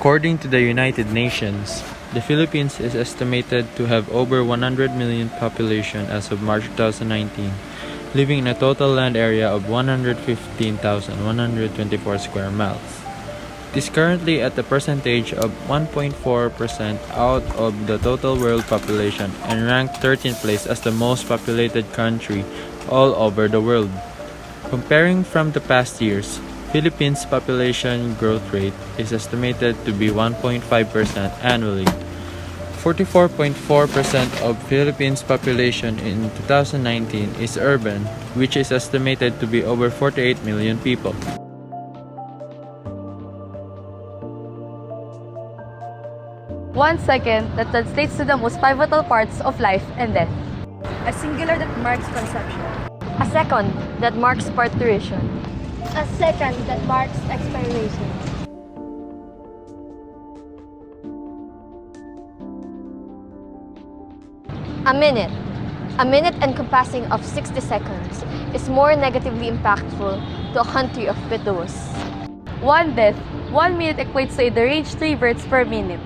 According to the United Nations, the Philippines is estimated to have over 100 million population as of March 2019, living in a total land area of 115,124 square miles. It is currently at a percentage of 1.4% out of the total world population and ranked 13th place as the most populated country all over the world. Comparing from the past years, Philippines' population growth rate is estimated to be 1.5% annually. 44.4% of Philippines' population in 2019 is urban, which is estimated to be over 48 million people. One second that translates to the most pivotal parts of life and death. A singular that marks conception. A second that marks parturition. A second that marks expiration. A minute encompassing of 60 seconds, is more negatively impactful to a country of fetus. One death, 1 minute equates to a deranged 3 births per minute.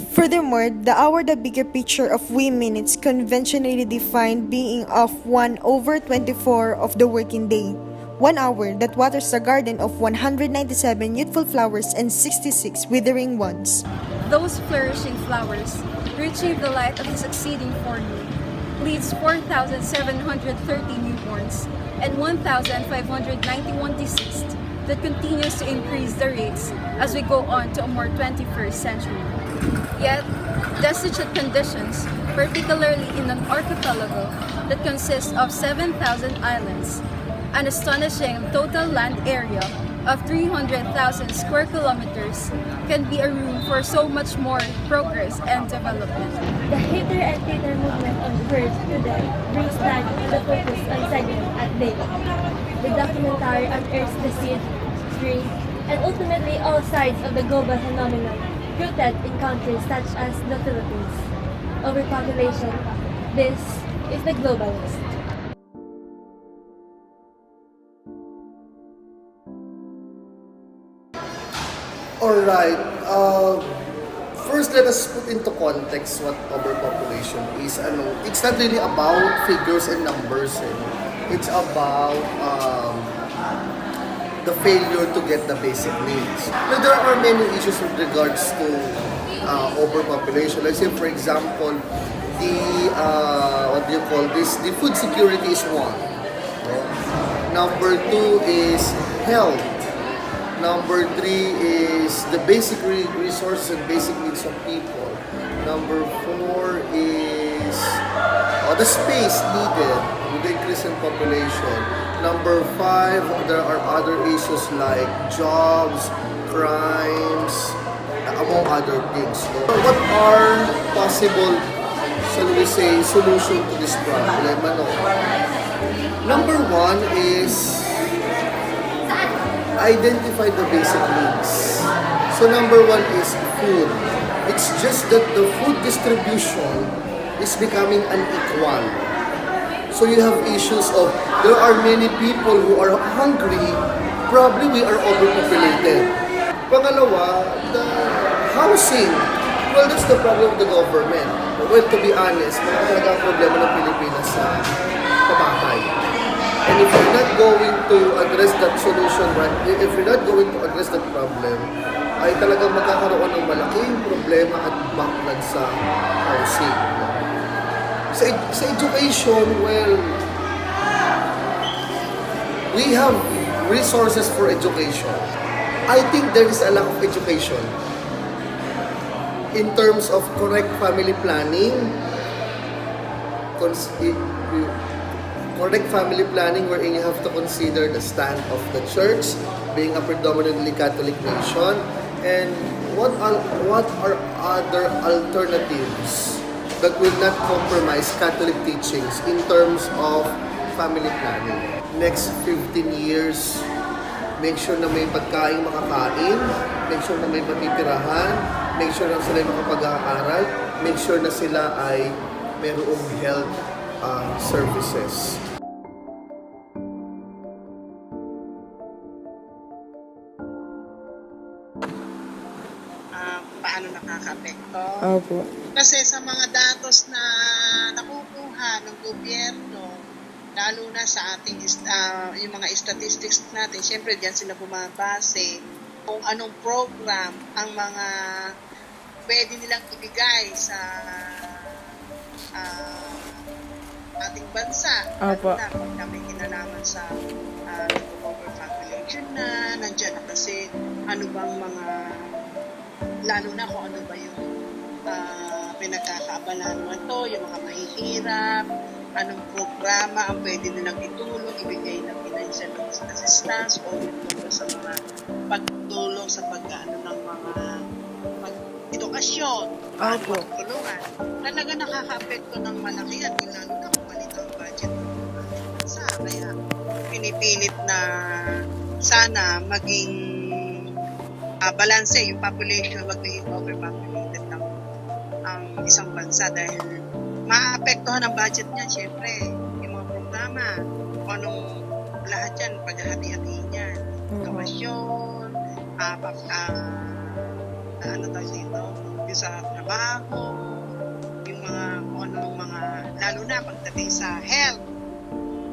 Furthermore, the hour, the bigger picture of minutes, conventionally defined being of 1/24 of the working day. 1 hour that waters the garden of 197 youthful flowers and 66 withering ones. Those flourishing flowers retrieve the light of the succeeding forenoon, leads 4,730 newborns and 1,591 deceased that continues to increase the rates as we go on to a more 21st century. Yet, destitute conditions, particularly in an archipelago that consists of 7,000 islands, an astonishing total land area of 300,000 square kilometers, can be a room for so much more progress and development. The hater and hater movement on Earth today brings back the focus on segment at day. The documentary unearths the seed, string, and ultimately all sides of the global phenomenon rooted in countries such as the Philippines. Overpopulation. This is the globalist. Alright, first let us put into context what overpopulation is. It's not really about figures and numbers. It's about the failure to get the basic needs. Now, there are many issues with regards to overpopulation. Let's say, for example, the food security is one. Number 2 is health. Number 3 is the basic resources and basic needs of people. Number 4 is the space needed with the increase in population. Number 5, there are other issues like jobs, crimes, among other things. What are possible, shall we say, solution to this problem? Number 1 is identify the basic needs. So number 1 is food. It's just that the food distribution is becoming unequal. So you have issues of, there are many people who are hungry, probably we are overpopulated. Pangalawa, the housing. Well, that's the problem of the government. Well, to be honest, talaga ang problema ng Pilipinas sa pabahay. And if you're not going to address that solution, if you're not going to address that problem, ay talagang magkakaroon ng malaking problema at backlog sa housing. Sa education, well, we have resources for education. I think there is a lack of education in terms of correct family planning, correct family planning wherein you have to consider the stand of the church, being a predominantly Catholic nation, and what are other alternatives that will not compromise Catholic teachings in terms of family planning. Next 15 years, make sure na may pagkain makakain, make sure na may matitirahan, make sure na sila makapag-aaral, make sure na sila ay mayroong health services. paano nakakaapekto. Opo. Kasi sa mga datos na nakukuha ng gobyerno, lalo na sa ating yung mga statistics natin, syempre diyan sila bumabase kung anong program ang mga pwede nilang ibigay sa ating bansa. Opo. Na kung kami kinalaman sa overpopulation na nandiyan na kasi ano bang mga, lalo na kung ano ba yung pinagkakaabalahan to, yung mga mahihirap, anong programa ang pwede nilang itulong, ibigay ng financial assistance o yung sa mga pagtulong sa pag-ano ng mga edukasyon, pagtulungan. Talaga nakaka-apekto ng malaki at lalo na kung maliit ang budget ng bansa. Kaya pinipilit na sana maging balanse yung population, wag maging overpopulated ng ang isang bansa dahil maapektuhan ang budget niya, syempre, yung mga programa, kung anong lahat yan, paghahati-hatiin yan, edukasyon, ano tayo dito, yung sa trabaho, yung mga, kung anong mga, lalo na pagdating sa health,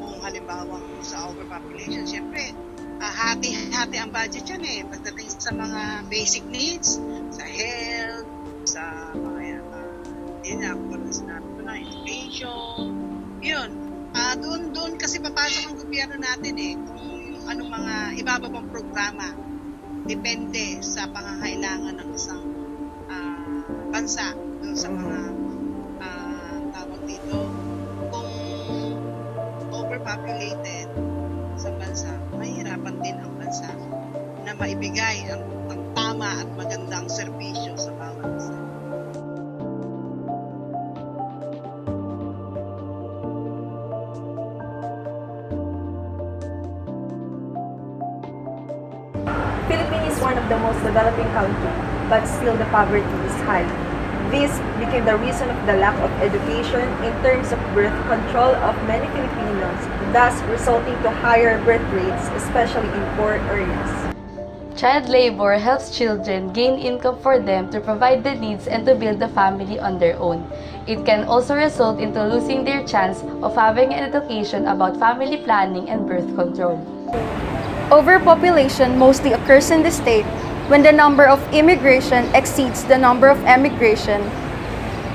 kung halimbawa sa overpopulation, syempre, hati-hati ang budget yan pagdating sa mga basic needs, sa health, sa mga yun na, kung sinabi ko na, education, yun. Doon kasi papasok ang gobyerno natin kung anong mga ibababang programa depende sa pangangailangan ng isang bansa doon sa mga tawag dito. Kung overpopulated sa bansa, mahirapan din ang bansa na maibigay ang tama at magandang serbisyo sa bawat isa. Philippines is one of the most developing countries, but still the poverty is high. This became the reason of the lack of education in terms of birth control of many Filipinos, thus resulting to higher birth rates, especially in poor areas. Child labor helps children gain income for them to provide the needs and to build a family on their own. It can also result into losing their chance of having an education about family planning and birth control. Overpopulation mostly occurs in the state when the number of immigration exceeds the number of emigration,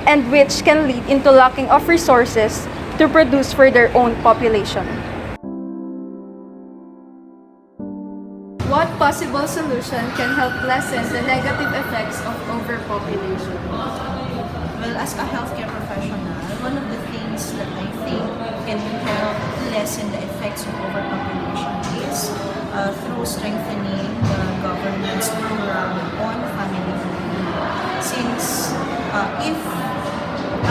and which can lead into lacking of resources to produce for their own population. What possible solution can help lessen the negative effects of overpopulation? Well, as a healthcare professional, one of the things that I think can help lessen the effects of overpopulation is through strengthening the government's program on family planning. Since if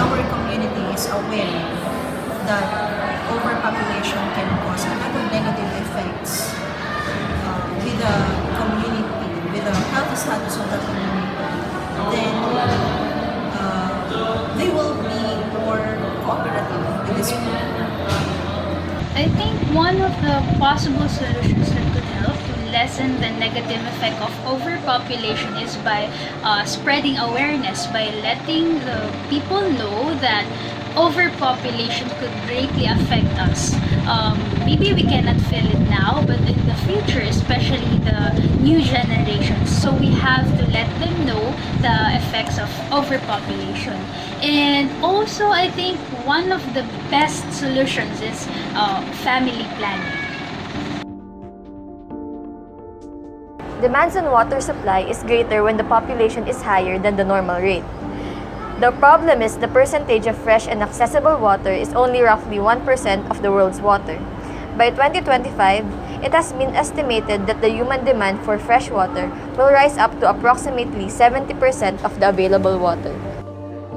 our community is aware that overpopulation can cause a lot of negative effects with the community, with the health status of the community, then they will be more cooperative with this program. I think one of the possible solutions that could help to lessen the negative effect of overpopulation is by spreading awareness, by letting the people know that overpopulation could greatly affect us. Maybe we cannot feel it now, but in the future, especially the new generations, so we have to let them know the effects of overpopulation. And also, I think one of the best solutions is family planning. Demands on water supply is greater when the population is higher than the normal rate. The problem is the percentage of fresh and accessible water is only roughly 1% of the world's water. By 2025, it has been estimated that the human demand for fresh water will rise up to approximately 70% of the available water.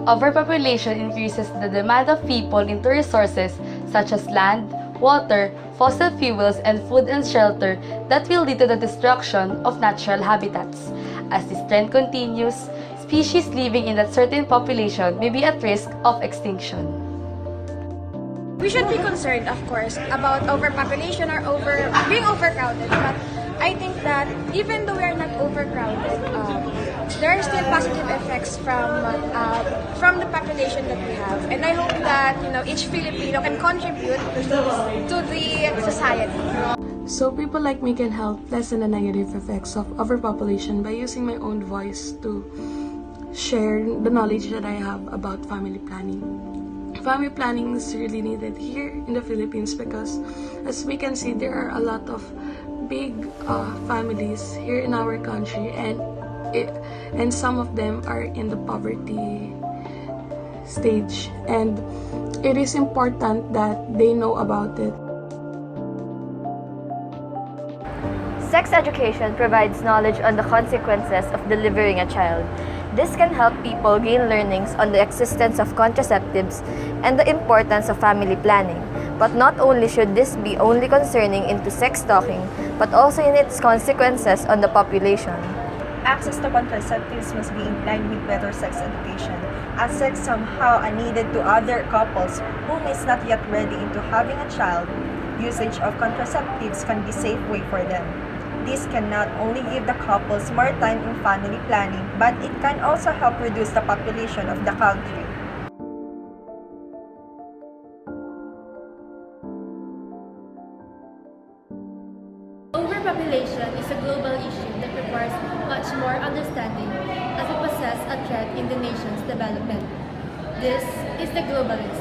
Overpopulation increases the demand of people into resources such as land, water, fossil fuels, and food and shelter that will lead to the destruction of natural habitats. As this trend continues, species living in that certain population may be at risk of extinction. We should be concerned, of course, about overpopulation or being overcrowded. But I think that even though we are not overcrowded, there are still positive effects from the population that we have, and I hope that each Filipino can contribute to the society. So people like me can help lessen the negative effects of overpopulation by using my own voice to share the knowledge that I have about family planning. Family planning is really needed here in the Philippines because, as we can see, there are a lot of big families here in our country, and some of them are in the poverty stage, and it is important that they know about it. Sex education provides knowledge on the consequences of delivering a child. This can help people gain learnings on the existence of contraceptives and the importance of family planning. But not only should this be only concerning into sex talking, but also in its consequences on the population. Access to contraceptives must be in line with better sex education, as sex somehow are needed to other couples whom is not yet ready into having a child. Usage of contraceptives can be a safe way for them. This can not only give the couples more time in family planning, but it can also help reduce the population of the country. Overpopulation is a global issue that requires much more understanding as it poses a threat in the nation's development. This is The Globalist,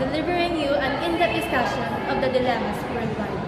delivering you an in-depth discussion of the dilemmas worldwide.